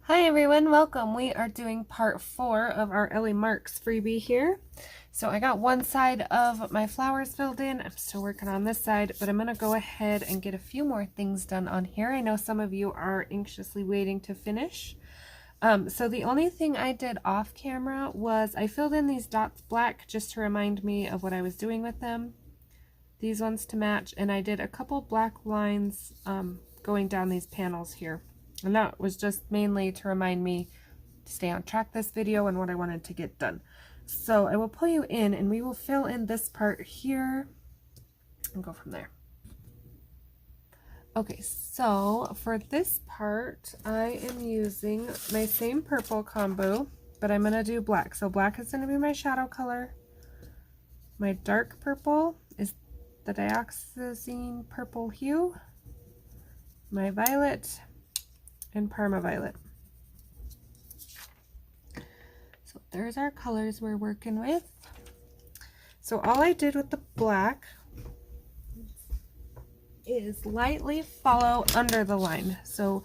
Hi everyone, welcome. We are doing part 4 of our Ellie Marks freebie here. So I got one side of my flowers filled in. I'm still working on this side, but I'm going to go ahead and get a few more things done on here. I know some of you are anxiously waiting to finish. So the only thing I did off camera was I filled in these dots black just to remind me of what I was doing with them. These ones to match, and I did a couple black lines going down these panels here. And that was just mainly to remind me to stay on track this video and what I wanted to get done. So I will pull you in and we will fill in this part here and go from there. Okay, so for this part, I am using my same purple combo, but I'm going to do black. So black is going to be my shadow color. My dark purple is the dioxazine purple hue. My violet and Parma Violet. So there's our colors we're working with. So all I did with the black is lightly follow under the line. So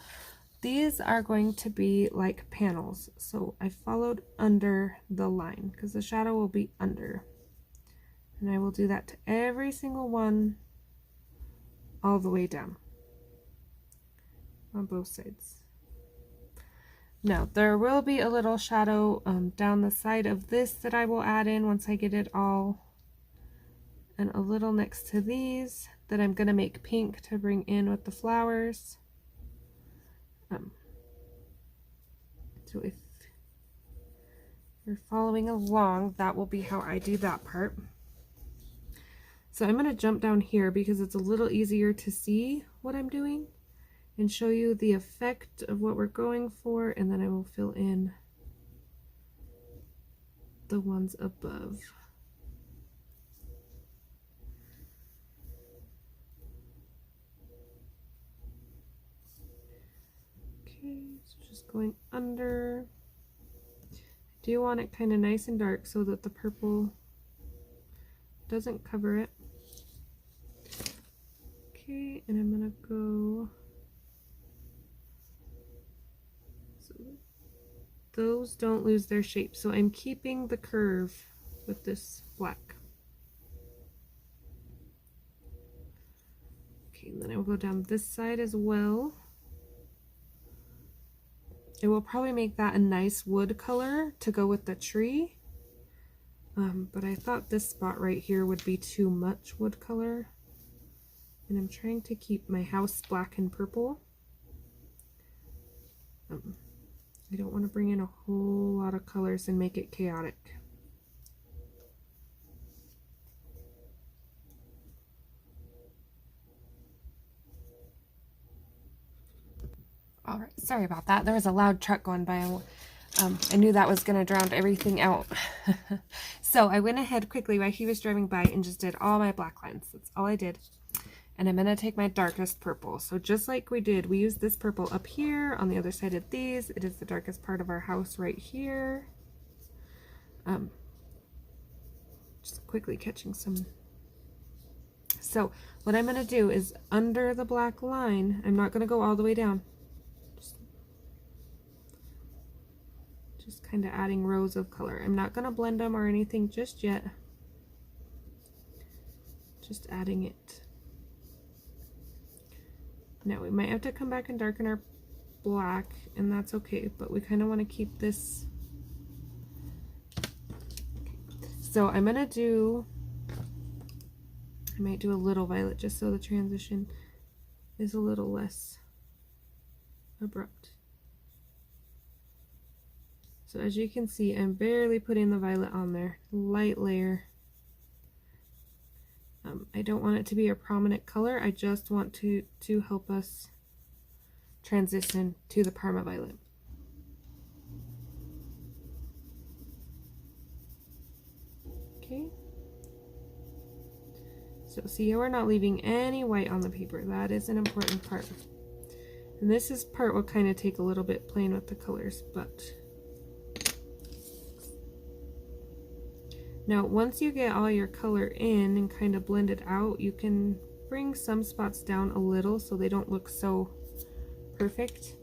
these are going to be like panels. So I followed under the line because the shadow will be under. And I will do that to every single one all the way down on both sides. Now, there will be a little shadow down the side of this that I will add in once I get it all, and a little next to these that I'm going to make pink to bring in with the flowers. So if you're following along, that will be how I do that part. So I'm going to jump down here because it's a little easier to see what I'm doing and show you the effect of what we're going for, and then I will fill in the ones above. Okay, so just going under. I do want it kind of nice and dark so that the purple doesn't cover it. Okay, and I'm gonna go those don't lose their shape, so I'm keeping the curve with this black. Okay, and then I will go down this side as well. It will probably make that a nice wood color to go with the tree, but I thought this spot right here would be too much wood color, and I'm trying to keep my house black and purple. I don't want to bring in a whole lot of colors and make it chaotic. All right, sorry about that. There was a loud truck going by. I knew that was going to drown everything out. So I went ahead quickly while he was driving by and just did all my black lines. That's all I did. And I'm going to take my darkest purple. So just like we did, we used this purple up here on the other side of these. It is the darkest part of our house right here. Just quickly catching some. So what I'm going to do is under the black line, I'm not going to go all the way down. Just kind of adding rows of color. I'm not going to blend them or anything just yet. Just adding it. Now we might have to come back and darken our black, and that's okay, but we kind of want to keep this. So I'm going to do, I might do a little violet just so the transition is a little less abrupt. So as you can see, I'm barely putting the violet on there, light layer. I don't want it to be a prominent color. I just want to help us transition to the Parma Violet. Okay. So see how we're not leaving any white on the paper. That is an important part. And this is part will kind of take a little bit playing with the colors, but now, once you get all your color in and kind of blend it out, you can bring some spots down a little so they don't look so perfect.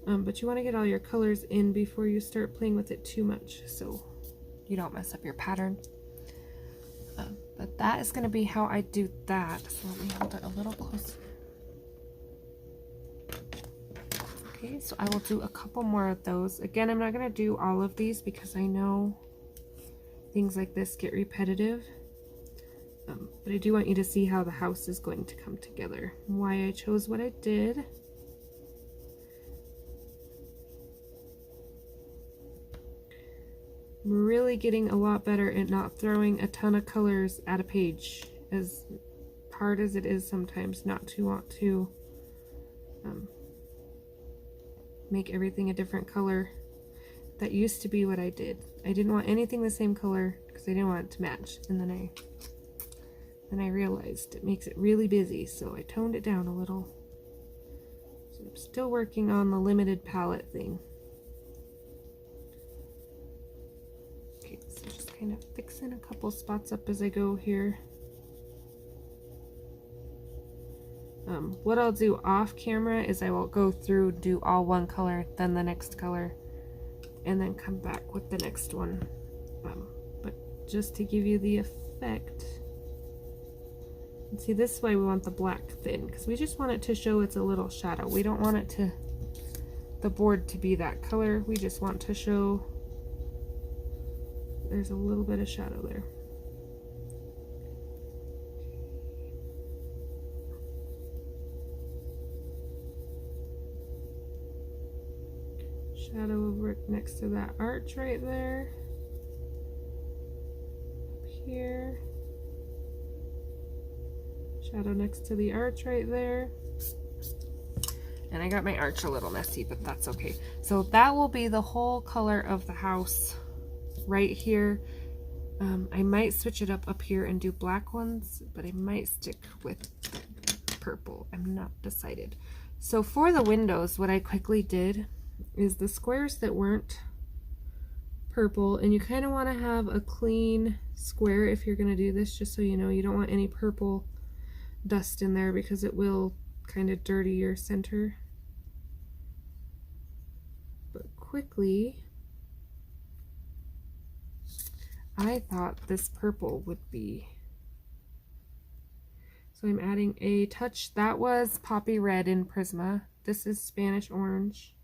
But you want to get all your colors in before you start playing with it too much, so you don't mess up your pattern. But that is going to be how I do that. So let me hold it a little closer. Okay, so I will do a couple more of those. Again, I'm not going to do all of these because I know things like this get repetitive. But I do want you to see how the house is going to come together. Why I chose what I did. I'm really getting a lot better at not throwing a ton of colors at a page, as hard as it is sometimes not to want to make everything a different color. That used to be what I did. I didn't want anything the same color because I didn't want it to match, and then I realized it makes it really busy, so I toned it down a little. So I'm still working on the limited palette thing. So just kind of fixing a couple spots up as I go here. What I'll do off camera is I will go through, do all one color, then the next color, and then come back with the next one. But just to give you the effect, and see, this way we want the black thin because we just want it to show it's a little shadow. We don't want it to, the board to be that color. We just want to show there's a little bit of shadow there. Shadow over next to that arch right there. Up here. Shadow next to the arch right there. And I got my arch a little messy, but that's okay. So that will be the whole color of the house right here. I might switch it up here and do black ones, but I might stick with purple. I'm not decided. So for the windows, what I quickly did is the squares that weren't purple, and you kind of want to have a clean square if you're going to do this, just so you know. You don't want any purple dust in there because it will kind of dirty your center. But quickly, I thought this purple would be, so I'm adding a touch. That was Poppy Red in Prisma. This is Spanish Orange.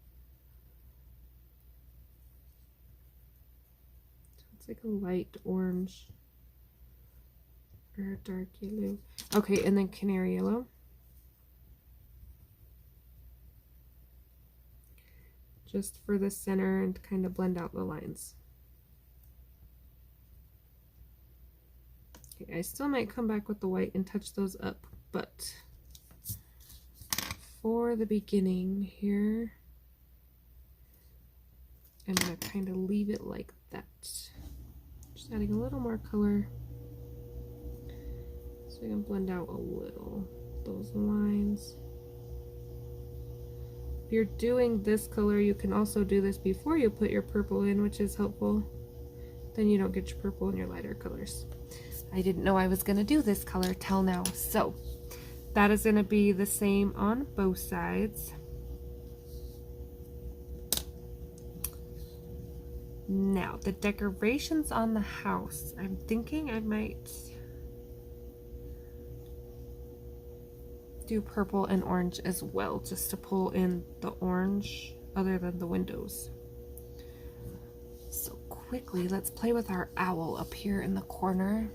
So it's like a light orange or a dark yellow. Okay, and then Canary Yellow. Just for the center and to kind of blend out the lines. Okay, I still might come back with the white and touch those up, but for the beginning here, I'm going to kind of leave it like that. Just adding a little more color so I can blend out a little those lines. If you're doing this color, you can also do this before you put your purple in, which is helpful. Then you don't get your purple in your lighter colors. I didn't know I was going to do this color till now. So that is going to be the same on both sides. Now, the decorations on the house. I'm thinking I might do purple and orange as well, just to pull in the orange other than the windows. So quickly, let's play with our owl up here in the corner.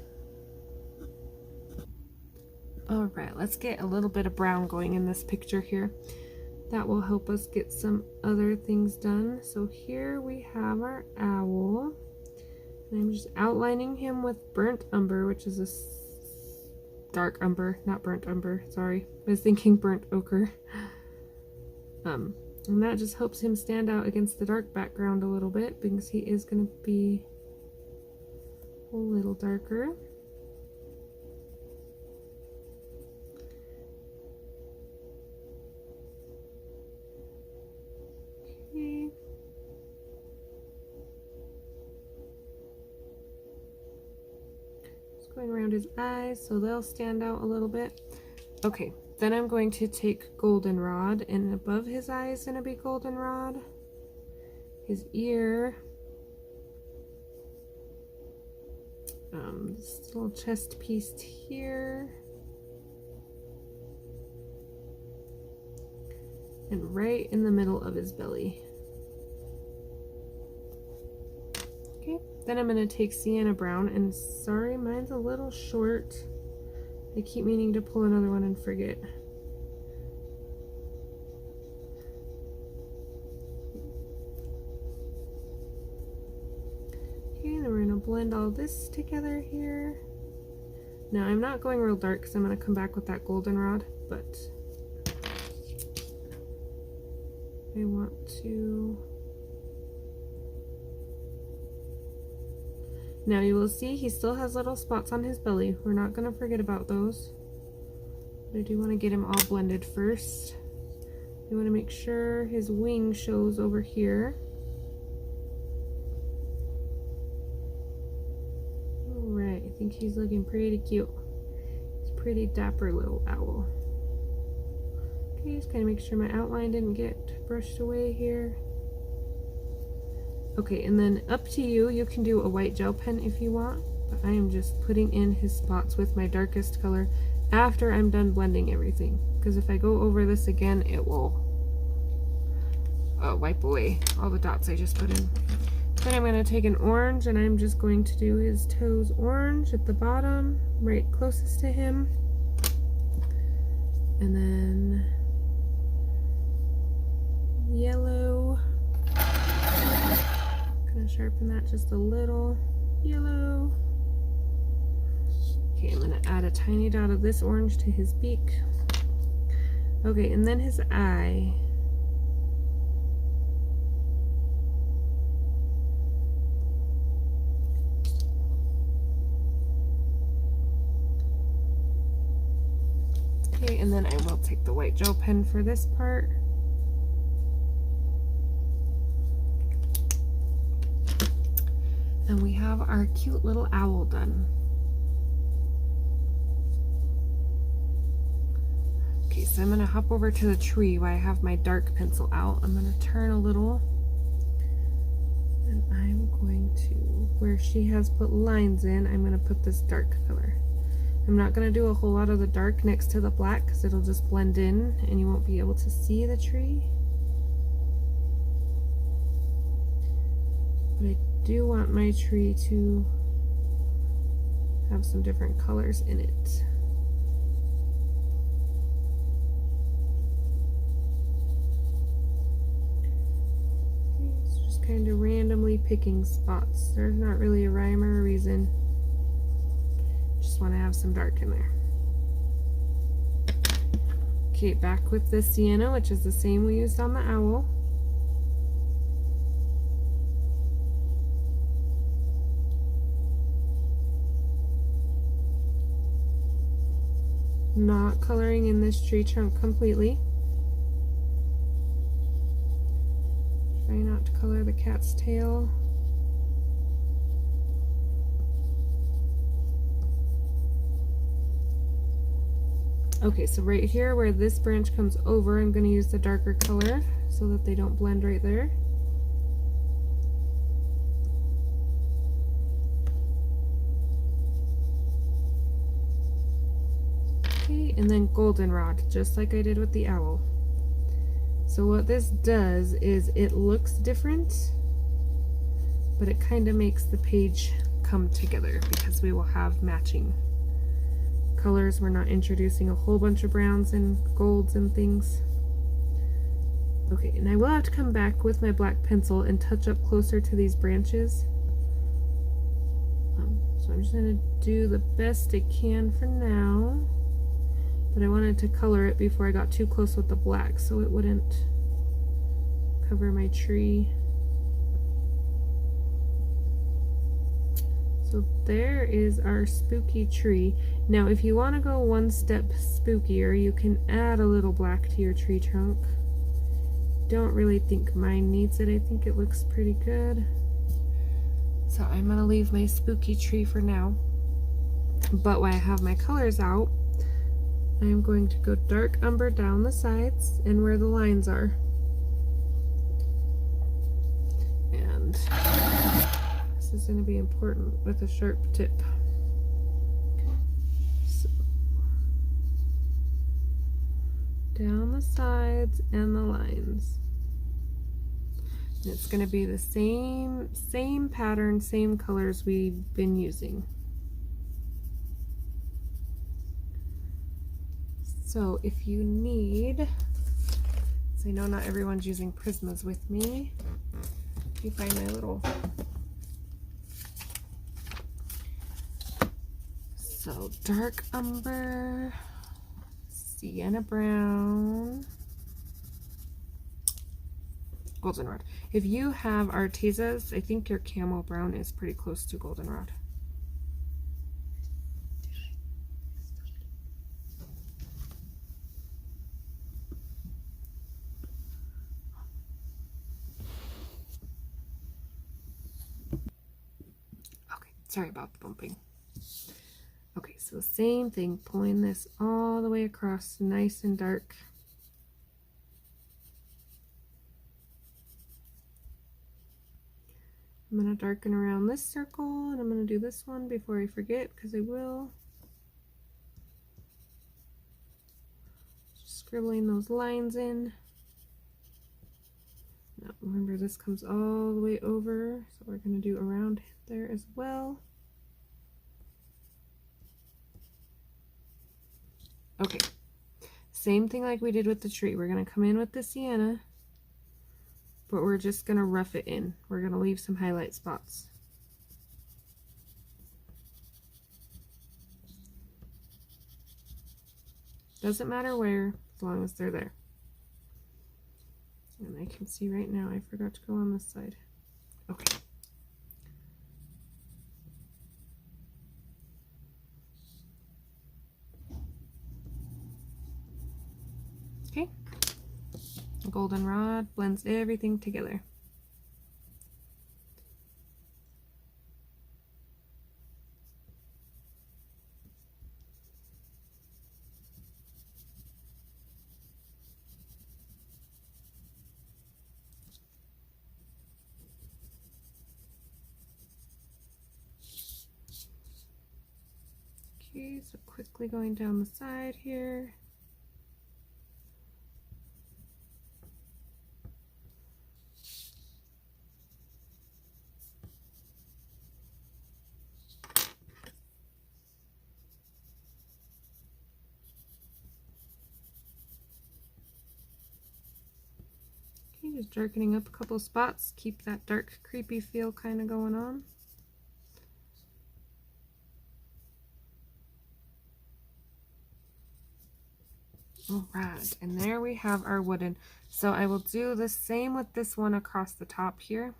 All right, let's get a little bit of brown going in this picture here. That will help us get some other things done. So here we have our owl. And I'm just outlining him with burnt umber, which is a dark umber, not burnt umber, sorry. I was thinking burnt ochre. And that just helps him stand out against the dark background a little bit because he is going to be a little darker. Okay. Just going around his eyes so they'll stand out a little bit. Okay, then I'm going to take goldenrod, and above his eye is going to be goldenrod. His ear. This little chest piece here. And right in the middle of his belly. Okay, then I'm going to take sienna brown, and sorry, mine's a little short. I keep meaning to pull another one and forget. Okay, and we're going to blend all this together here. Now I'm not going real dark because I'm going to come back with that goldenrod, but I want to... Now you will see he still has little spots on his belly. We're not going to forget about those. But I do want to get him all blended first. We want to make sure his wing shows over here. Alright, I think he's looking pretty cute. He's a pretty dapper little owl. Okay, just kind of make sure my outline didn't get brushed away here. Okay, and then up to you, you can do a white gel pen if you want, but I am just putting in his spots with my darkest color after I'm done blending everything, because if I go over this again, it will wipe away all the dots I just put in. Then I'm going to take an orange, and I'm just going to do his toes orange at the bottom, right closest to him, and then yellow. Gonna sharpen that just a little. Yellow. Okay, I'm gonna add a tiny dot of this orange to his beak. Okay, and then his eye. Okay, and then I will take the white gel pen for this part. And we have our cute little owl done. Okay, so I'm going to hop over to the tree while I have my dark pencil out. I'm going to turn a little. And I'm going to, where she has put lines in, I'm going to put this dark color. I'm not going to do a whole lot of the dark next to the black because it'll just blend in and you won't be able to see the tree. But I do want my tree to have some different colors in it. Okay, so just kind of randomly picking spots. There's not really a rhyme or a reason. Just want to have some dark in there. Okay, back with the sienna, which is the same we used on the owl. Not coloring in this tree trunk completely. Try not to color the cat's tail. Okay, so right here where this branch comes over, I'm going to use the darker color so that they don't blend right there. And then goldenrod, just like I did with the owl. So what this does is it looks different, but it kind of makes the page come together because we will have matching colors. We're not introducing a whole bunch of browns and golds and things. Okay, and I will have to come back with my black pencil and touch up closer to these branches. So I'm just going to do the best I can for now. But I wanted to color it before I got too close with the black so it wouldn't cover my tree. So there is our spooky tree. Now if you want to go one step spookier, you can add a little black to your tree trunk. Don't really think mine needs it. I think it looks pretty good. So I'm going to leave my spooky tree for now. But while I have my colors out, I'm going to go dark umber down the sides and where the lines are. And this is going to be important with a sharp tip. So, down the sides and the lines. And it's going to be the same pattern, same colors we've been using. So if you need, so I know not everyone's using Prismas with me. If you find my little, so dark umber, sienna brown, goldenrod. If you have Artezas, I think your camel brown is pretty close to goldenrod. Okay, sorry about the bumping. Okay, so same thing, pulling this all the way across, nice and dark. I'm going to darken around this circle, and I'm going to do this one before I forget, because I will. Just scribbling those lines in. Now remember, this comes all the way over, so we're going to do around there as well. Okay, same thing like we did with the tree. We're going to come in with the sienna, but we're just going to rough it in. We're going to leave some highlight spots. Doesn't matter where, as long as they're there. And I can see right now I forgot to go on this side. Okay. Okay. Goldenrod blends everything together. Okay, so quickly going down the side here. Okay, just darkening up a couple spots, keep that dark, creepy feel kind of going on. All right, and there we have our wooden. So I will do the same with this one across the top here.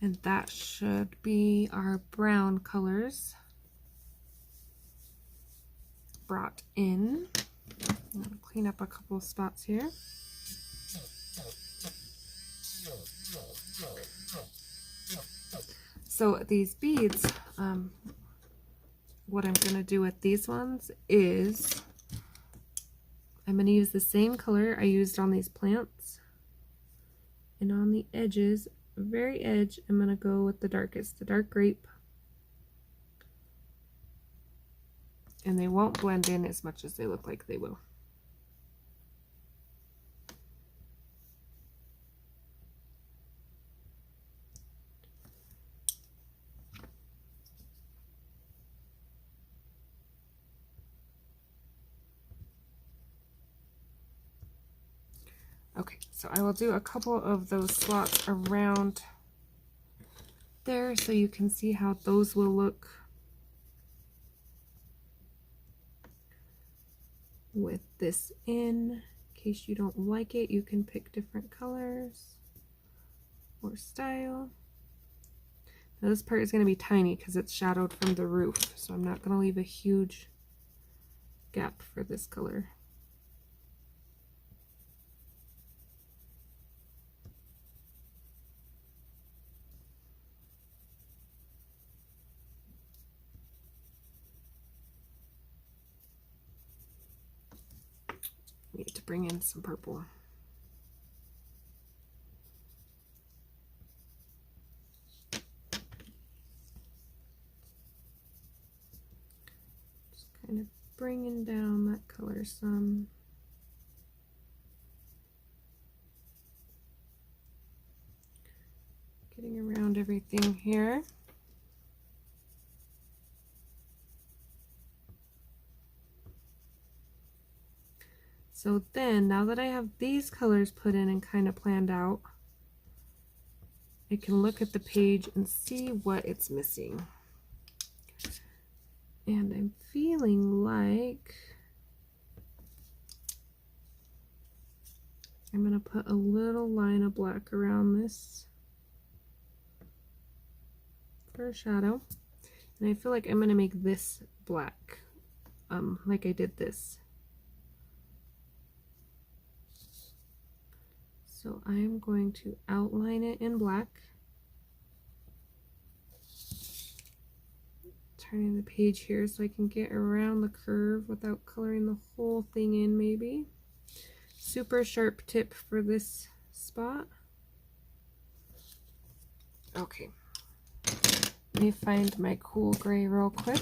And that should be our brown colors brought in. I'm going to clean up a couple of spots here. So these beads, what I'm going to do with these ones is I'm going to use the same color I used on these plants, and on the edges, very edge, I'm going to go with the darkest, the dark grape, and they won't blend in as much as they look like they will. Okay, so I will do a couple of those slots around there so you can see how those will look with this in case you don't like it. You can pick different colors or style. Now this part is going to be tiny because it's shadowed from the roof, so I'm not going to leave a huge gap for this color. need to bring in some purple. Just kind of bringing down that color some. Getting around everything here. So then, now that I have these colors put in and kind of planned out, I can look at the page and see what it's missing. And I'm feeling like I'm going to put a little line of black around this for a shadow. And I feel like I'm going to make this black, like I did this. So I'm going to outline it in black. Turning the page here so I can get around the curve without coloring the whole thing in maybe. Super sharp tip for this spot. Okay. Let me find my cool gray real quick.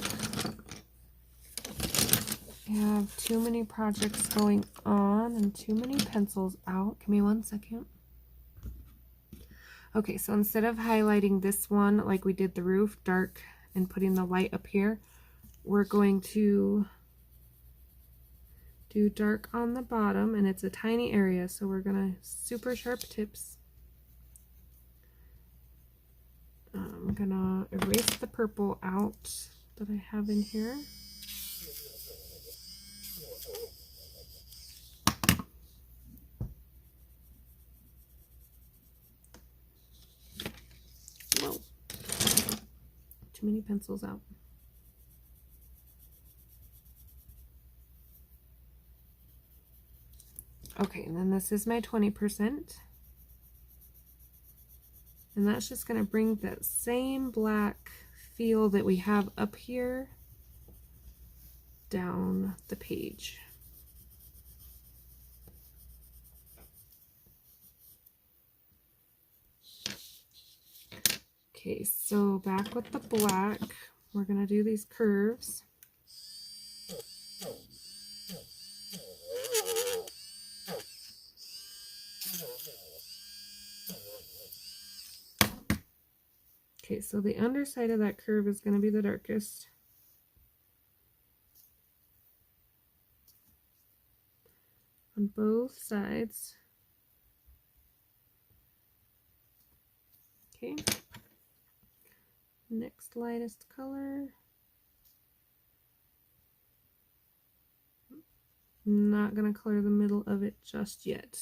I have too many projects going on and too many pencils out. Give me 1 second. Okay, so instead of highlighting this one like we did the roof, dark, and putting the light up here, we're going to do dark on the bottom, and it's a tiny area, so we're gonna super sharp tips. I'm gonna erase the purple out that I have in here. Whoa. Too many pencils out. Okay, and then this is my 20%. And that's just going to bring that same black feel that we have up here down the page. Okay, so back with the black, we're going to do these curves. Okay, so the underside of that curve is going to be the darkest. On both sides. Okay. Next lightest color. I'm not going to color the middle of it just yet.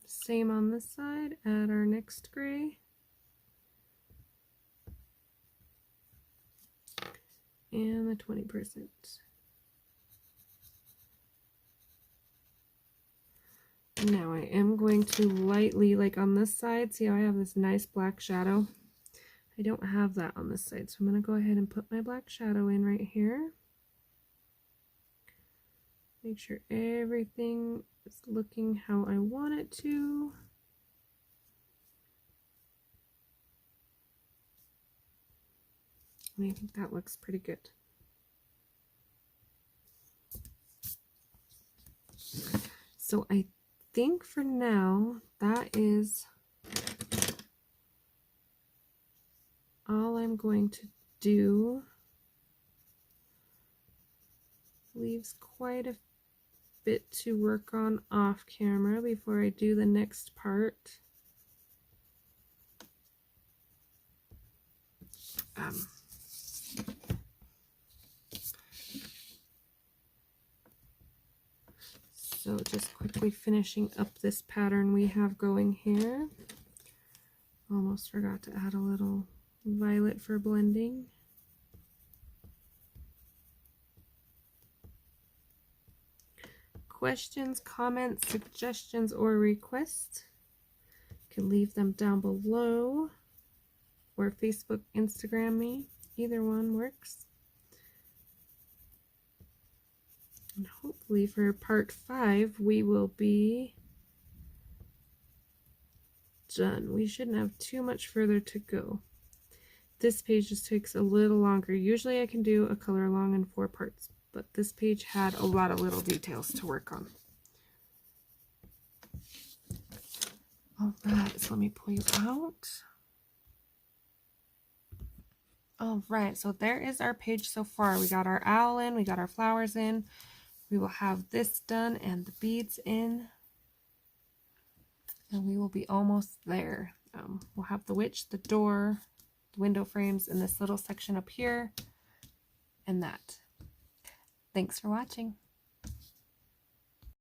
Same on this side, add our next gray. And the 20%. Now I am going to lightly, like on this side, see how I have this nice black shadow? I don't have that on this side, so I'm going to go ahead and put my black shadow in right here. Make sure everything is looking how I want it to. And I think that looks pretty good. So I think for now, that is all I'm going to do. Leaves quite a bit to work on off camera before I do the next part. So just quickly finishing up this pattern we have going here. Almost forgot to add a little violet for blending. questions, comments, suggestions, or requests, you can leave them down below, or Facebook, Instagram me. Either one works. And hopefully for part 5, we will be done. We shouldn't have too much further to go. This page just takes a little longer. Usually I can do a color along in 4 parts, but this page had a lot of little details to work on. All right, so let me pull you out. All right, so there is our page so far. We got our owl in, we got our flowers in. We will have this done and the beads in, and we will be almost there. We'll have the witch, the door, the window frames, and this little section up here, and that. Thanks for watching.